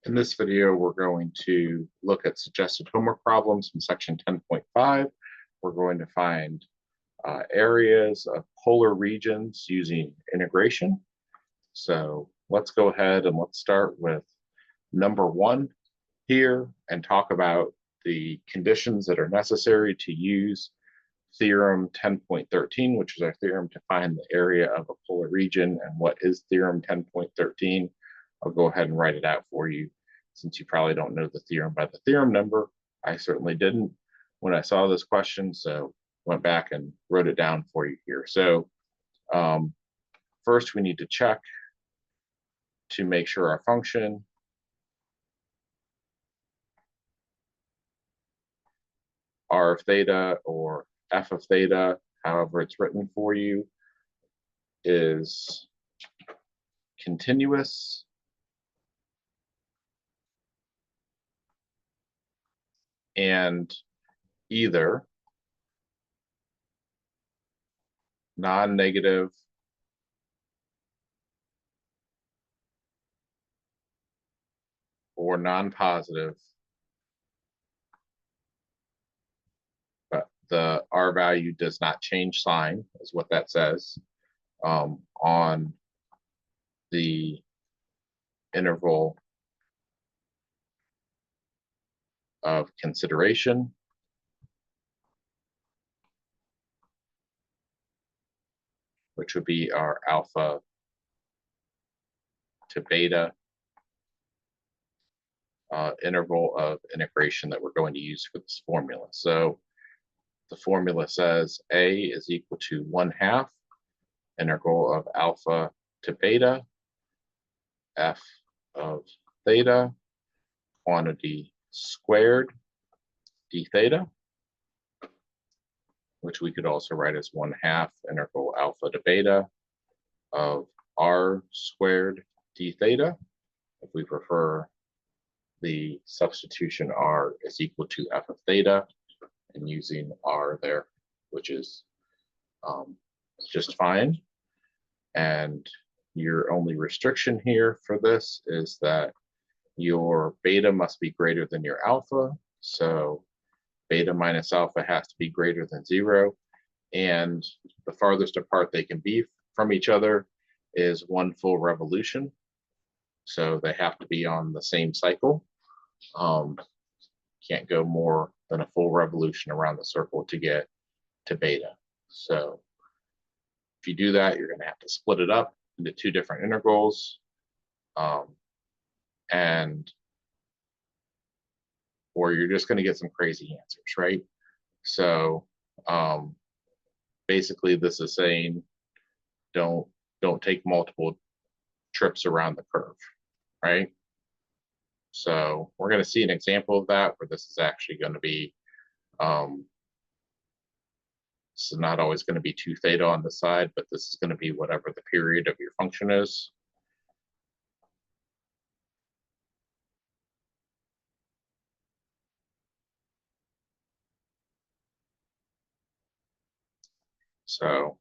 In this video, we're going to look at suggested homework problems from section 10.5. We're going to find areas of polar regions using integration. So let's go ahead and let's start with number 1 here and talk about the conditions that are necessary to use theorem 10.13, which is our theorem to find the area of a polar region. And what is theorem 10.13? I'll go ahead and write it out for you, since you probably don't know the theorem by the theorem number. I certainly didn't when I saw this question, so went back and wrote it down for you here. So first we need to check to make sure our function r of theta or f of theta, however it's written for you, is continuous and either non-negative or non-positive, but the R value does not change sign, is what that says, on the interval of consideration, which would be our alpha to beta interval of integration that we're going to use for this formula. So the formula says A is equal to 1/2 integral of alpha to beta f of theta quantity squared d theta, which we could also write as 1/2 integral alpha to beta of r squared d theta, if we prefer the substitution r is equal to f of theta and using r there, which is just fine. And your only restriction here for this is that your beta must be greater than your alpha. So beta minus alpha has to be greater than 0. And the farthest apart they can be from each other is 1 full revolution. So they have to be on the same cycle. Can't go more than a full revolution around the circle to get to beta. So if you do that, you're going to have to split it up into 2 different integrals. Or you're just going to get some crazy answers, right? So basically this is saying don't take multiple trips around the curve, right? So we're going to see an example of that where this is actually going to be, this is not always going to be 2 theta on the side, but this is going to be whatever the period of your function is. So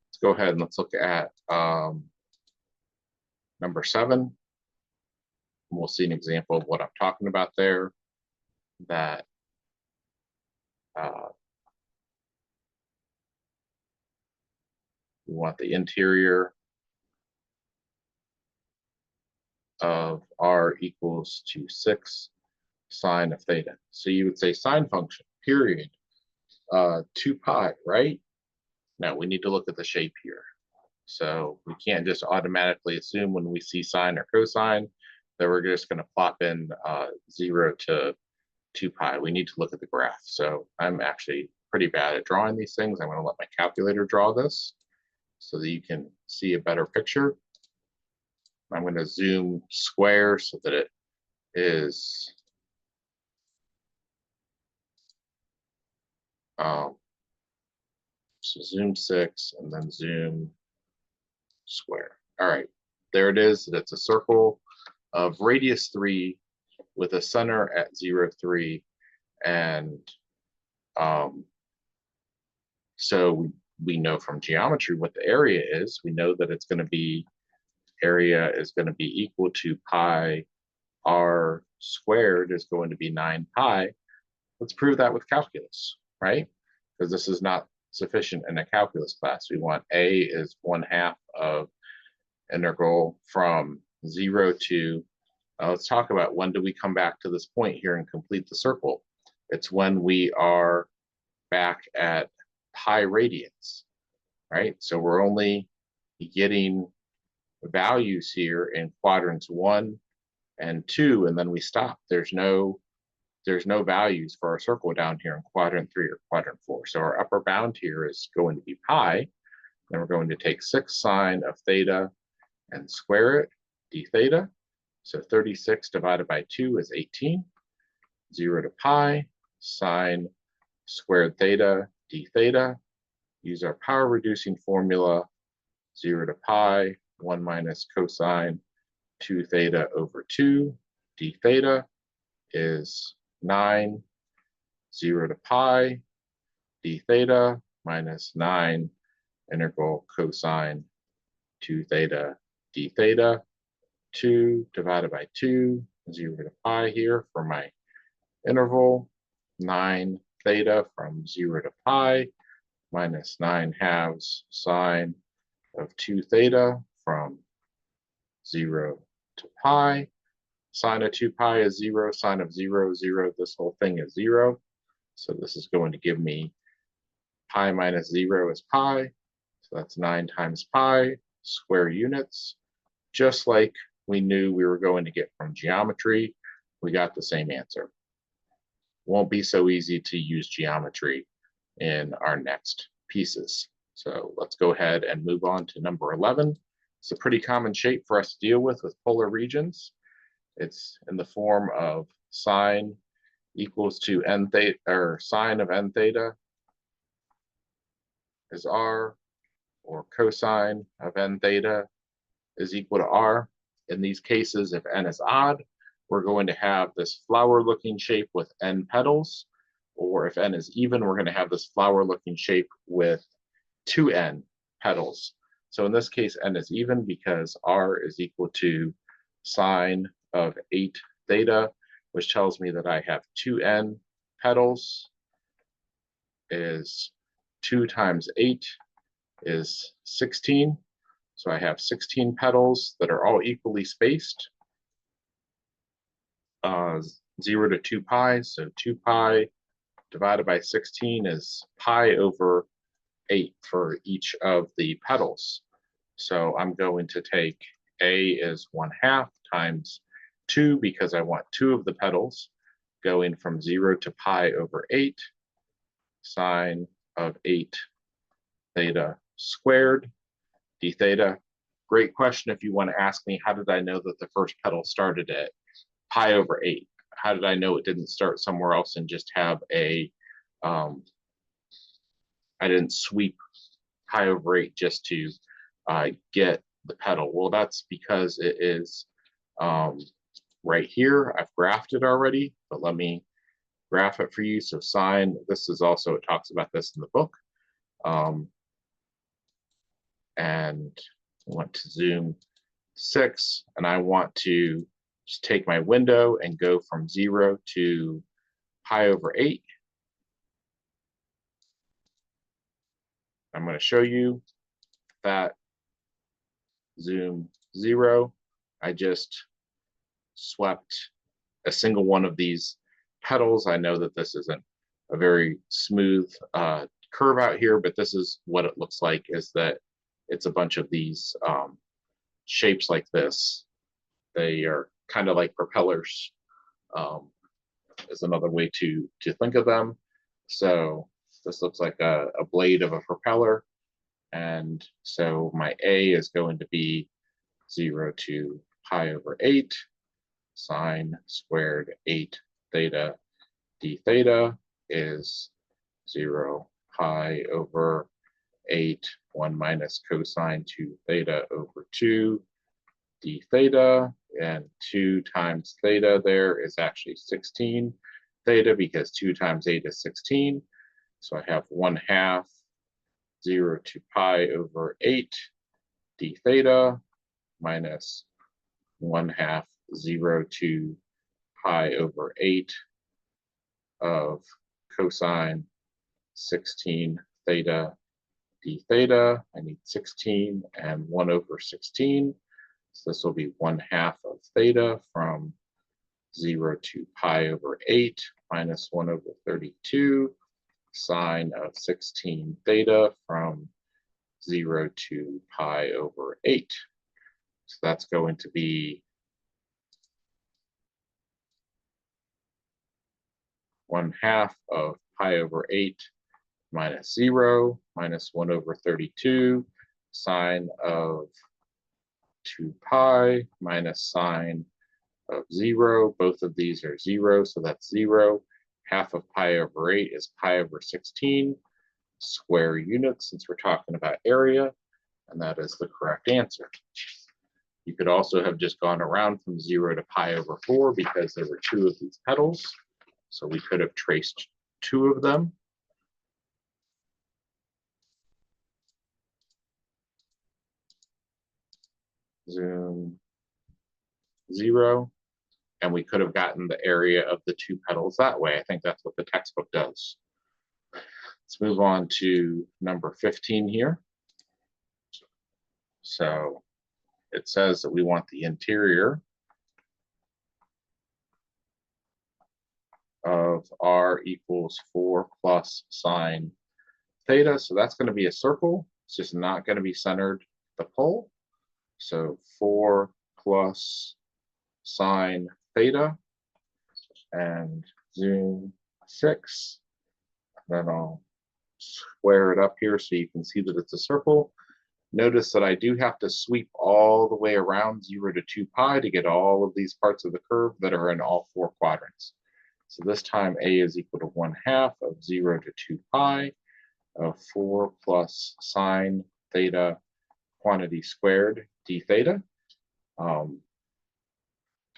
let's go ahead and let's look at number 7. We'll see an example of what I'm talking about there, that we want the interior of r equals to 6 sine of theta. So you would say sine function, period, 2 pi, right? Now we need to look at the shape here. So we can't just automatically assume when we see sine or cosine that we're just going to plop in 0 to 2 pi. We need to look at the graph. So I'm actually pretty bad at drawing these things. I'm going to let my calculator draw this so that you can see a better picture. I'm going to zoom square so that it is so zoom 6 and then zoom square. All right, there it is. It's a circle of radius 3 with a center at 0, 3. And so we know from geometry what the area is. We know that it's going to be area is going to be equal to pi r squared is going to be 9 pi. Let's prove that with calculus, right? Because this is not sufficient in a calculus class. We want a is 1/2 of integral from 0 to, let's talk about when do we come back to this point here and complete the circle. It's when we are back at pi radians, right? So we're only getting values here in quadrants 1 and 2, and then we stop. There's no values for our circle down here in quadrant 3 or quadrant 4. So our upper bound here is going to be pi. Then we're going to take 6 sine of theta and square it, d theta. So 36 divided by 2 is 18. 0 to pi, sine squared theta, d theta. Use our power reducing formula, 0 to pi, 1 minus cosine 2 theta over 2, d theta is 9, 0 to pi, d theta minus 9 integral cosine 2 theta d theta. 2 divided by 2, 0 to pi here for my interval. 9 theta from 0 to pi minus 9/2 sine of 2 theta from 0 to pi. Sine of 2 pi is 0, sine of 0, 0. This whole thing is 0. So this is going to give me pi minus 0 is pi. So that's 9 times pi, square units. Just like we knew we were going to get from geometry, we got the same answer. Won't be so easy to use geometry in our next pieces. So let's go ahead and move on to number 11. It's a pretty common shape for us to deal with polar regions. It's in the form of sine equals to n theta, or sine of n theta is r, or cosine of n theta is equal to r. In these cases, if n is odd, we're going to have this flower-looking shape with n petals, or if n is even, we're going to have this flower-looking shape with 2n petals. So in this case, n is even because r is equal to sine of 8 theta, which tells me that I have 2n petals is 2 times 8 is 16. So I have 16 petals that are all equally spaced. 0 to 2 pi, so 2 pi divided by 16 is pi over 8 for each of the petals. So I'm going to take a is 1/2 times 2 because I want 2 of the petals, going from 0 to pi over 8, sine of 8 theta squared, d theta. Great question if you want to ask me, how did I know that the first petal started at pi over 8? How did I know it didn't start somewhere else and just have a, I didn't sweep pi over 8 just to get the petal? Well, that's because it is right here. I've graphed it already, but let me graph it for you. So sine, this is also, it talks about this in the book. And I want to zoom 6, and I want to just take my window and go from 0 to pi over 8. I'm going to show you that zoom 0. I just swept a single one of these petals. I know that this isn't a very smooth curve out here, but this is what it looks like, is that it's a bunch of these shapes like this. They are kind of like propellers, is another way to think of them. So this looks like a blade of a propeller. And so my a is going to be 0 to pi over 8, sine squared 8 theta d theta is 0 pi over 8, 1 minus cosine 2 theta over 2 d theta, and 2 times theta there is actually 16 theta because 2 times 8 is 16. So I have 1/2 0 to pi over 8 d theta minus 1/2 0 to pi over 8 of cosine 16 theta d theta. I need 16 and 1 over 16. So this will be 1/2 of theta from 0 to pi over 8 minus 1 over 32 sine of 16 theta from 0 to pi over 8. So that's going to be 1/2 of pi over 8 minus 0 minus 1 over 32 sine of 2 pi minus sine of 0. Both of these are 0, so that's 0. 1/2 of pi over 8 is pi over 16 square units, since we're talking about area, and that is the correct answer. You could also have just gone around from 0 to pi over 4 because there were 2 of these petals, so we could have traced 2 of them. Zoom 0, and we could have gotten the area of the 2 petals that way. I think that's what the textbook does. Let's move on to number 15 here. So it says that we want the interior of r equals 4 plus sine theta. So that's going to be a circle. It's just not going to be centered the pole. So 4 plus sine theta, and zoom 6. Then I'll square it up here so you can see that it's a circle. Notice that I do have to sweep all the way around 0 to 2 pi to get all of these parts of the curve that are in all 4 quadrants. So this time a is equal to 1/2 of 0 to 2 pi of 4 plus sine theta quantity squared d theta.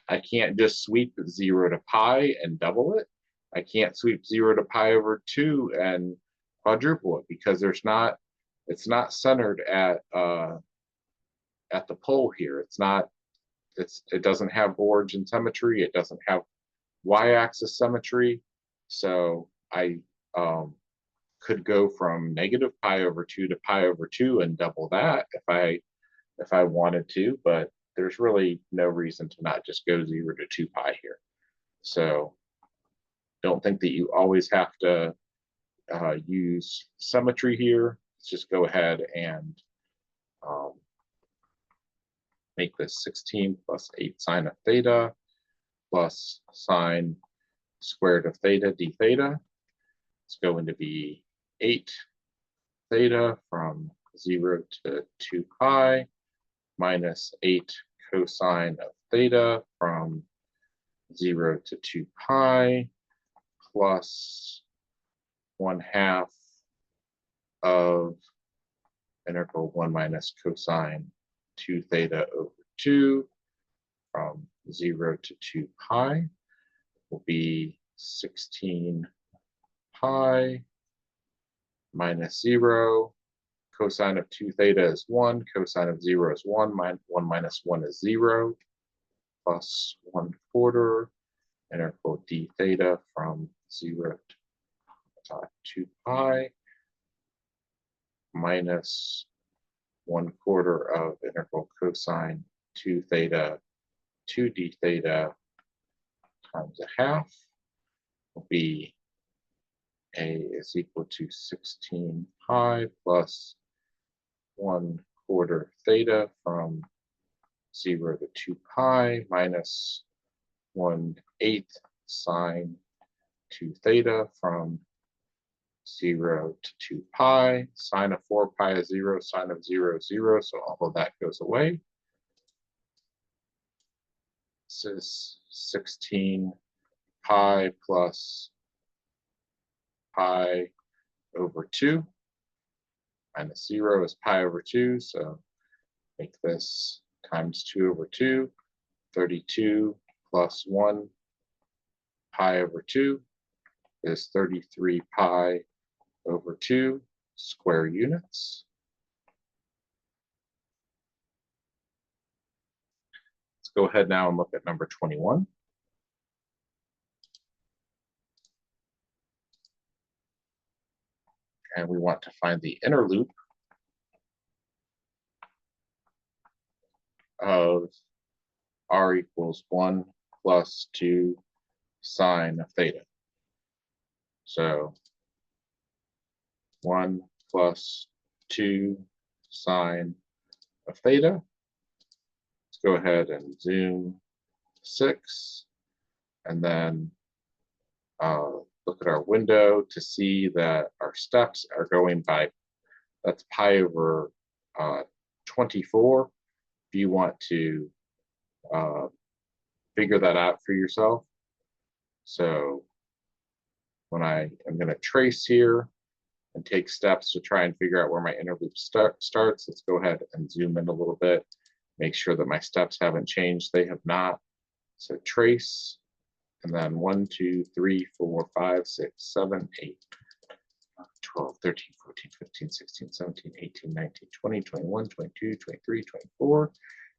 I can't just sweep 0 to pi and double it. I can't sweep 0 to pi over 2 and quadruple it because it's not centered at the pole here. It doesn't have origin symmetry. It doesn't have y-axis symmetry. So I could go from negative pi over 2 to pi over 2 and double that if I wanted to, but there's really no reason to not just go 0 to 2 pi here. So don't think that you always have to use symmetry here. Let's just go ahead and make this 16 plus 8 sine of theta plus sine squared of theta d theta. It's going to be 8 theta from 0 to 2 pi minus 8 cosine of theta from 0 to 2 pi plus 1/2 of integral 1 minus cosine 2 theta over 2 from 0 to 2 pi will be 16 pi minus 0. Cosine of 2 theta is 1. Cosine of 0 is 1. 1 minus 1 is 0. Plus 1/4 integral d theta from 0 to 2 pi minus 1/4 of integral cosine 2 theta 2 d theta times 1/2 will be a is equal to 16 pi plus 1/4 theta from 0 to 2 pi minus 1/8 sine 2 theta from 0 to 2 pi. Sine of 4 pi is 0, sine of 0 is 0, so all of that goes away. This is 16 pi plus pi over 2. Minus 0 is pi over 2, so make this times 2 over 2. 32 plus 1 pi over 2 is 33 pi over 2 square units. go ahead now and look at number 21. And we want to find the inner loop of r equals 1 plus 2 sine of theta. So 1 plus 2 sine of theta. Let's go ahead and zoom 6 and then look at our window to see that our steps are going by, that's pi over 24. If you want to figure that out for yourself. So when I'm going to trace here and take steps to try and figure out where my inner loop starts, let's go ahead and zoom in a little bit, make sure that my steps haven't changed. They have not. So trace, and then 1, 2, 3, 4, 5, 6, 7, 8, 12, 13, 14, 15, 16, 17, 18, 19, 20, 21, 22, 23, 24,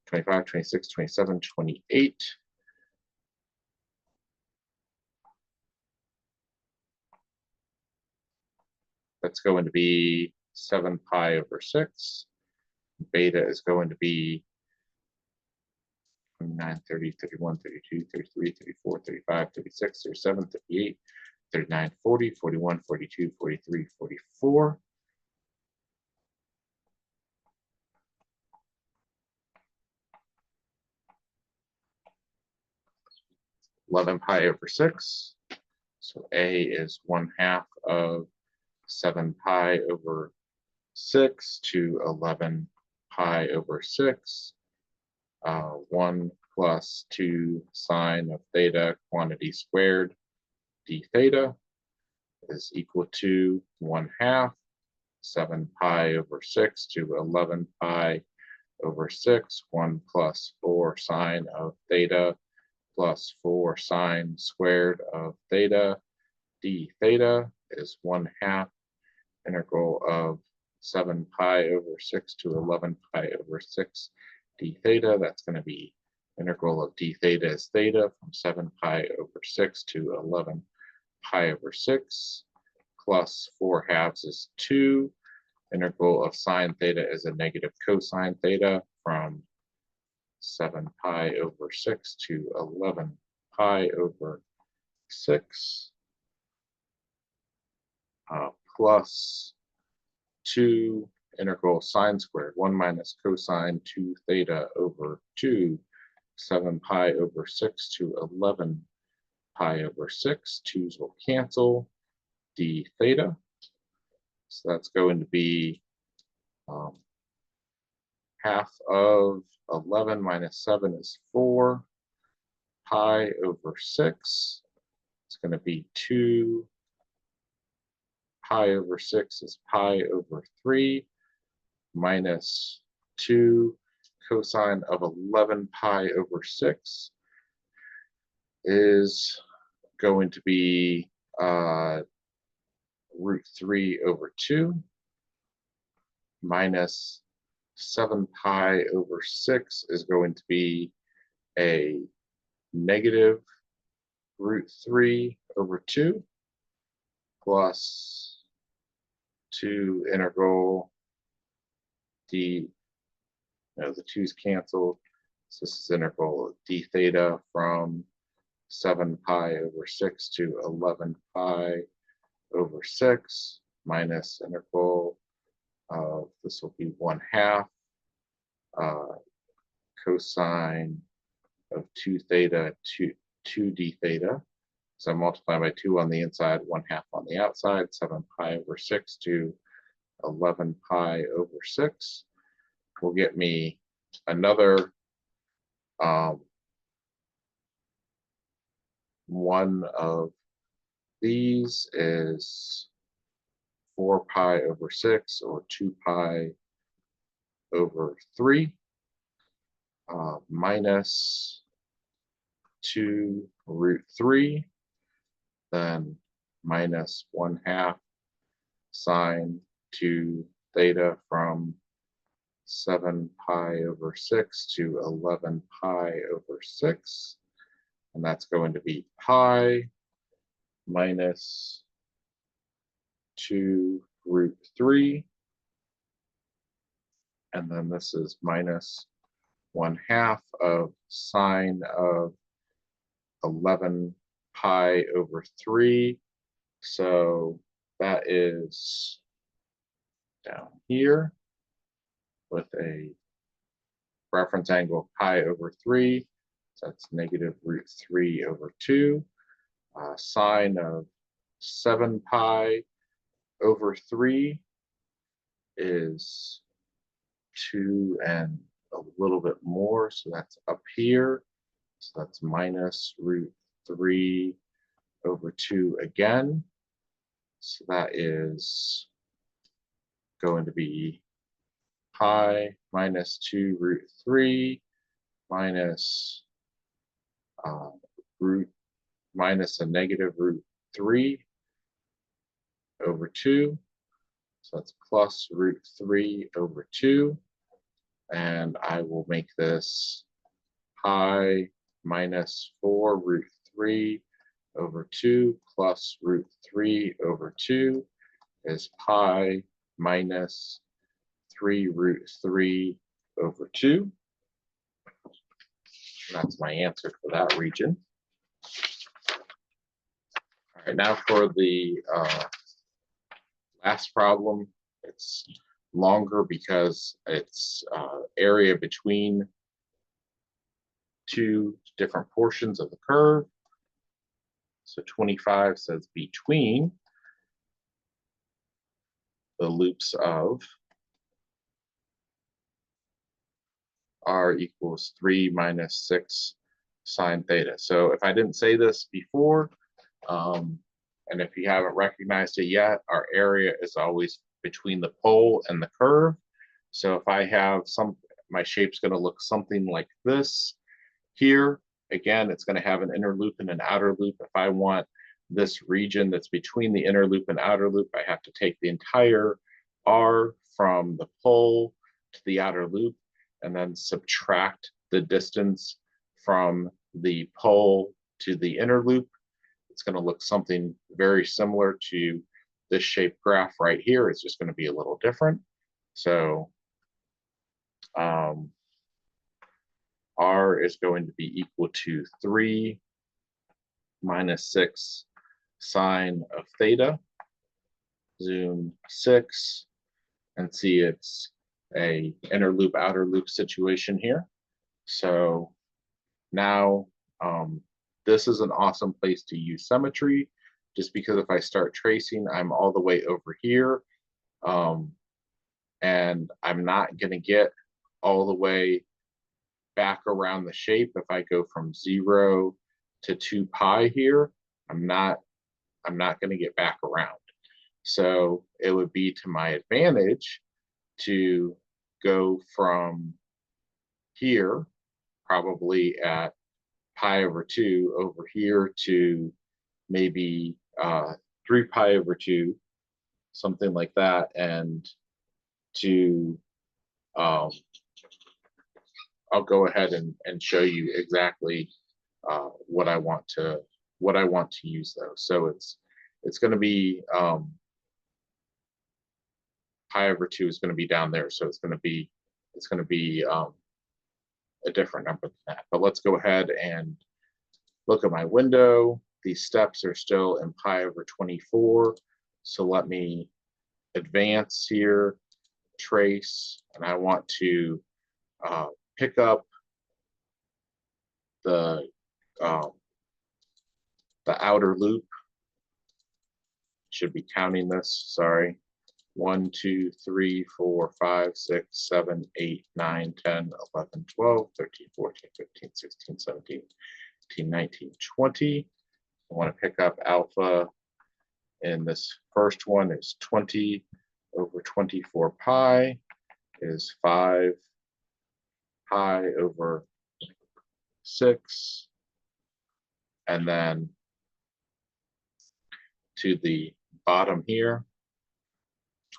25, 26, 27, 28. That's going to be 7 pi over 6. Beta is going to be 29, 30, 31, 32, 33, 34, 35, 36, 37, 38, 39, 40, 41, 42, 43, 44. 11 pi over 6. So A is 1/2 of 7 pi over 6 to 11 pi over 6. 1 plus 2 sine of theta quantity squared d theta is equal to 1/2 7 pi over 6 to 11 pi over 6. 1 plus 4 sine of theta plus 4 sine squared of theta d theta is 1/2 integral of 7 pi over 6 to 11 pi over 6 d theta. That's going to be integral of d theta is theta from 7 pi over 6 to 11 pi over 6 plus 4/2 is 2. Integral of sine theta is a negative cosine theta from 7 pi over 6 to 11 pi over 6 plus 2 integral sine squared 1 minus cosine 2 theta over 2 7 pi over 6 to 11 pi over 6. 2's will cancel d theta. So that's going to be half of 11 minus 7 is 4 pi over 6. It's going to be 2 pi over 6 is pi over 3 minus 2 cosine of 11 pi over 6 is going to be root 3 over 2 minus 7 pi over 6 is going to be a negative root 3 over 2 plus 2 integral d, no, the 2's canceled. So this is integral of d theta from 7 pi over 6 to 11 pi over 6 minus integral of, this will be 1/2 cosine of 2 theta to 2 d theta. So multiply by 2 on the inside, 1/2 on the outside, 7 pi over 6 to 11 pi over 6 will get me another one of these is 4 pi over 6 or 2 pi over 3 minus 2 root 3, then minus 1/2 sine 2 theta from 7 pi over 6 to 11 pi over 6. And that's going to be pi minus 2 root 3. And then this is minus 1/2 of sine of 11 pi over 3. So that is down here with a reference angle of pi over 3. So that's negative root 3 over 2. Sine of 7 pi over 3 is 2 and a little bit more. So that's up here. So that's minus root 3 over 2 again. So that is going to be pi minus 2 root 3 minus root minus a negative root 3 over 2. So that's plus root 3 over 2. And I will make this pi minus 4 root 3 over 2 plus root 3 over 2 is pi minus 3 root 3 over 2. That's my answer for that region. All right, now for the last problem. It's longer because it's area between two different portions of the curve. So 25 says between the loops of r equals 3 minus 6 sine theta. So if I didn't say this before, and if you haven't recognized it yet, our area is always between the pole and the curve. So if I have my shape's going to look something like this here. Again, it's going to have an inner loop and an outer loop. If I want this region that's between the inner loop and outer loop, I have to take the entire r from the pole to the outer loop and then subtract the distance from the pole to the inner loop. It's going to look something very similar to this shaped graph right here. It's just going to be a little different. So r is going to be equal to 3 minus 6 sine of theta. Zoom 6 and see it's a inner loop, outer loop situation here. So now this is an awesome place to use symmetry, just because if I start tracing, I'm all the way over here, and I'm not going to get all the way back around the shape. If I go from 0 to 2 pi here, I'm not going to get back around. So it would be to my advantage to go from here, probably at pi over 2, over here to maybe 3 pi over 2, something like that, and to I'll go ahead and show you exactly what I want to use those. So it's going to be pi over 2 is going to be down there, so it's going to be a different number than that. But let's go ahead and look at my window. These steps are still in pi over 24. So let me advance here, trace, and I want to pick up the outer loop. Should be counting this, sorry. 1, 2, 3, 4, 5, 6, 7, 8, 9, 10, 11, 12, 13, 14, 15, 16, 17, 18, 19, 20. I want to pick up alpha, and this first one is 20 over 24 pi is 5 pi over 6. And then to the bottom here,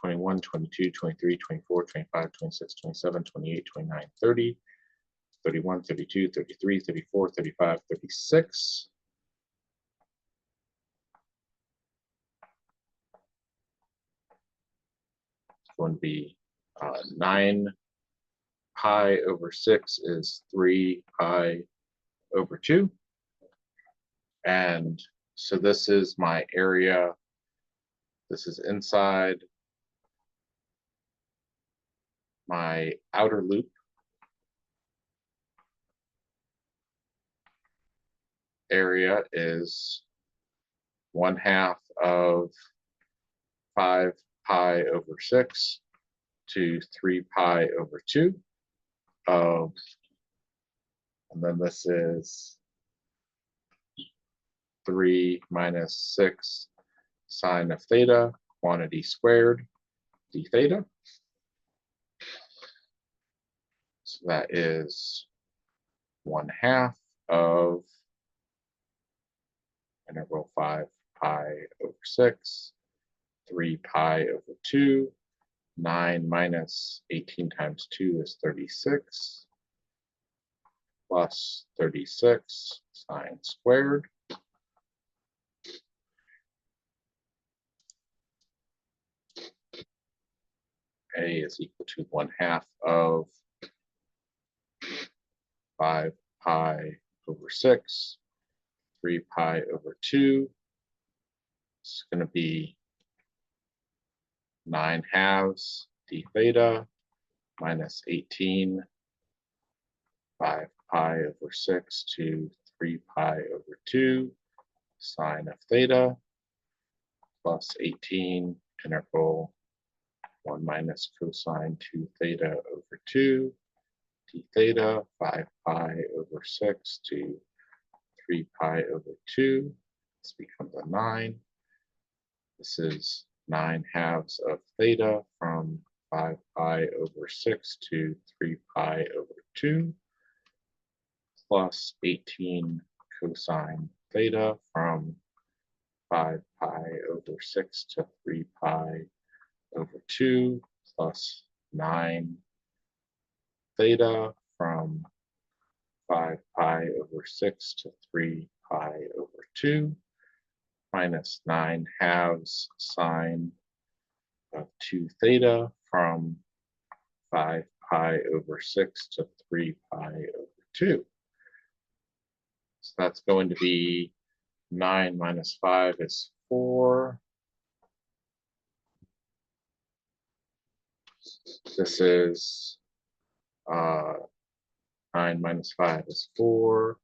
21, 22, 23, 24, 25, 26, 27, 28, 29, 30, 31, 32, 33, 34, 35, 36. It's going to be 9 pi over 6 is 3 pi over 2. And so this is my area. This is inside my outer loop. Area is 1/2 of 5 pi over 6 to 3 pi over 2 of, and then this is 3 minus 6 sine of theta, quantity squared, d theta. So that is 1/2 of integral 5 pi over 6, 3 pi over 2, 9 minus 18 times 2 is 36, plus 36 sine squared. A is equal to 1/2 of 5 pi over 6, 3 pi over 2. It's going to be 9/2 d theta minus 18, 5 pi over 6 to 3 pi over 2 sine of theta, plus 18 integral 1 minus cosine 2 theta over 2 d theta, 5 pi over 6 to 3 pi over 2. This becomes a 9. This is 9/2 of theta from 5 pi over 6 to 3 pi over 2, plus 18 cosine theta from 5 pi over 6 to 3 pi over 2, plus 9 theta from 5 pi over 6 to 3 pi over 2, minus 9/2 sine of 2 theta from 5 pi over 6 to 3 pi over 2. So that's going to be 9 minus 5 is 4. This is 9 minus 5 is 4.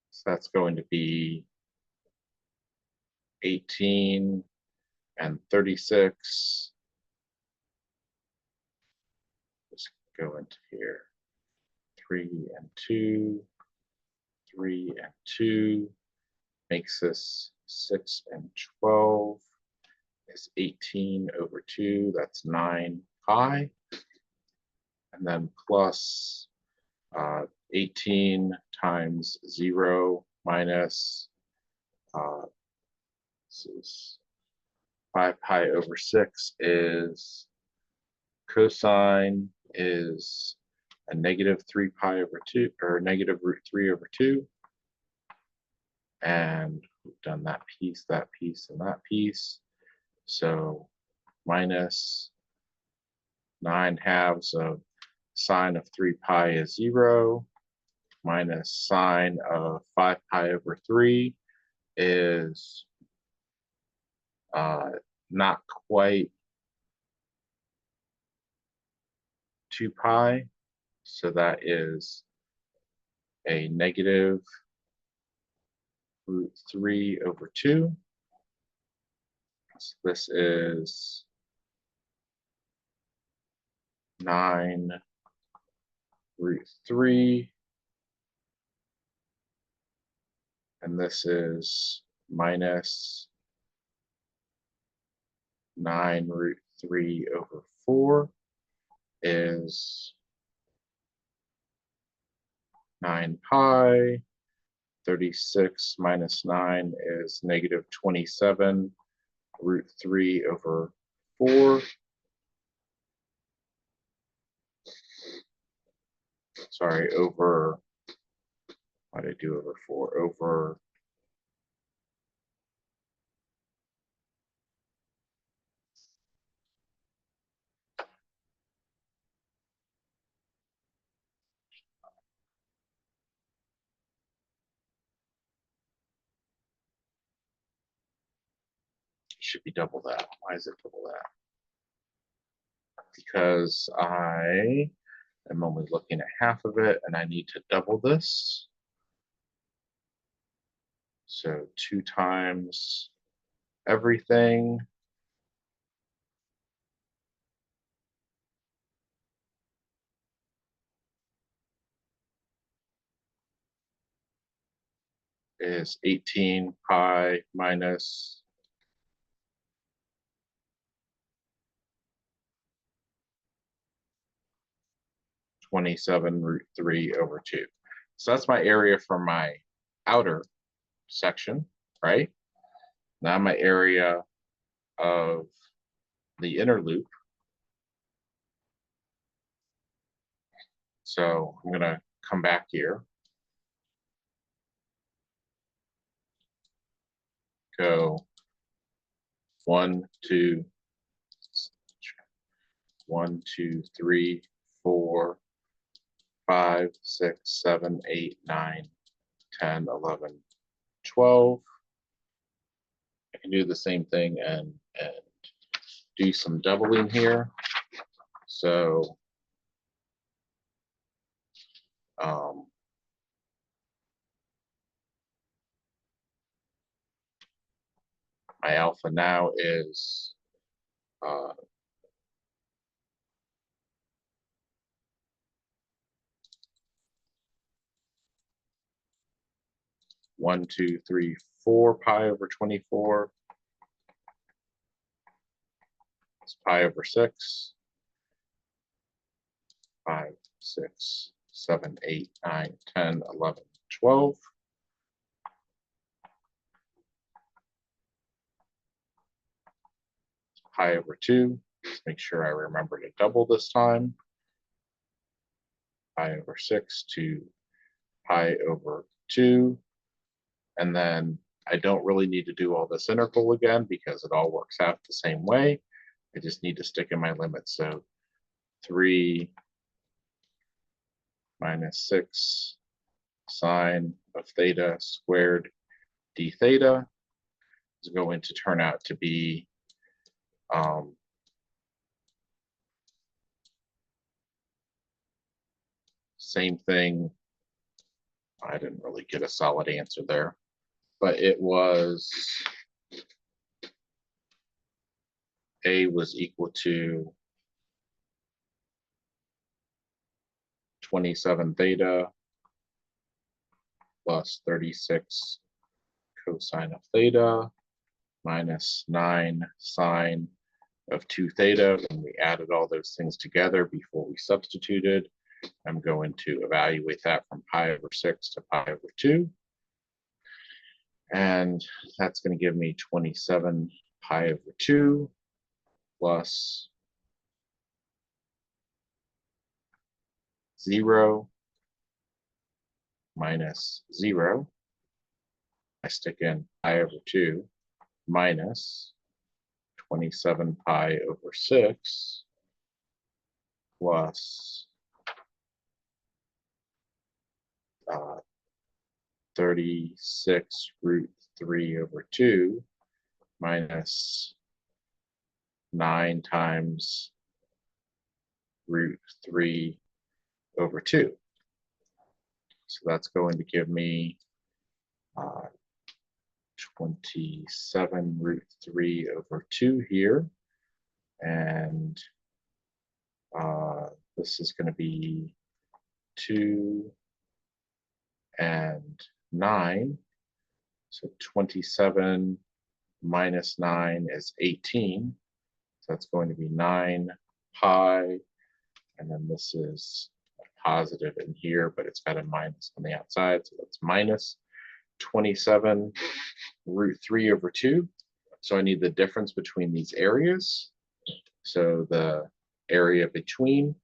So that's going to be 18 and 36. Just go into here. 3 and 2, 3 and 2 makes this 6 and 12 is 18 over 2. That's 9 pi. And then plus 18 times 0 minus this is 5 pi over 6 is cosine is a negative 3 pi over 2, or negative root 3 over 2. And we've done that piece, and that piece. So minus 9/2 of sine of 3 pi is 0, minus sine of 5 pi over 3 is not quite 2 pi. So that is a negative root 3 over 2. So this is 9 root 3. And this is minus 9 root 3 over 4 is 9 pi. 36 minus 9 is negative 27 root 3 over 4. Sorry, over, what did I do over 4? Over should be double that. Why is it double that? Because I am only looking at half of it and I need to double this. So 2 times everything is 18 pi minus 27 root 3 over 2. So that's my area for my outer section, right? Now my area of the inner loop. So I'm going to come back here, go 1, 2, 1, 2, 3, 4, 5, 6, 7, 8, 9, 10, 11, 12. I can do the same thing and do some doubling here. So my alpha now is 1, 2, 3, 4 pi over 24. It's pi over 6. 5, 6, 7, 8, 9, 10, 11, 12. Pi over 2. Let's make sure I remember to double this time. Pi over 6 to pi over 2. And then I don't really need to do all this integral again because it all works out the same way. I just need to stick in my limits. So 3 minus 6 sine of theta squared d theta is going to turn out to be same thing. I didn't really get a solid answer there, but it was A was equal to 27 theta plus 36 cosine of theta minus 9 sine of 2 theta. When we added all those things together before we substituted, I'm going to evaluate that from pi over 6 to pi over 2. And that's going to give me 27 pi over 2 plus 0 minus 0. I stick in pi over 2 minus 27 pi over 6 plus 36 root 3 over 2 minus 9 times root 3 over 2. So that's going to give me 27 root 3 over 2 here. And this is going to be 2 and 9. So 27 minus 9 is 18. So that's going to be 9 pi. And then this is a positive in here, but it's got a minus on the outside. So that's minus 27 root 3 over 2. So I need the difference between these areas. So the area between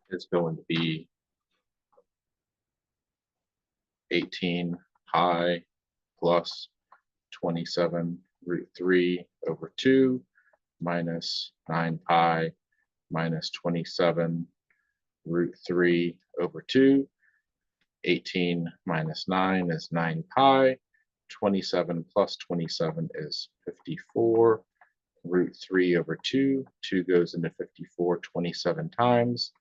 is going to be 18 pi plus 27 root 3 over 2 minus 9 pi minus 27 root 3 over 2. 18 minus 9 is 9 pi. 27 plus 27 is 54. Root 3 over 2. 2 goes into 54 27 times.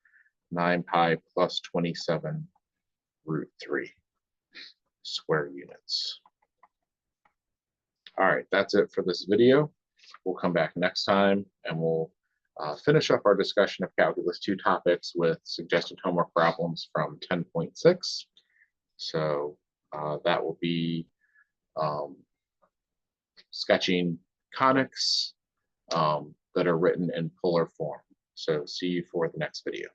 9 pi plus 27 root 3 square units. All right, that's it for this video. We'll come back next time and we'll finish up our discussion of Calculus 2 topics with suggested homework problems from 10.6. So that will be sketching conics that are written in polar form. So see you for the next video.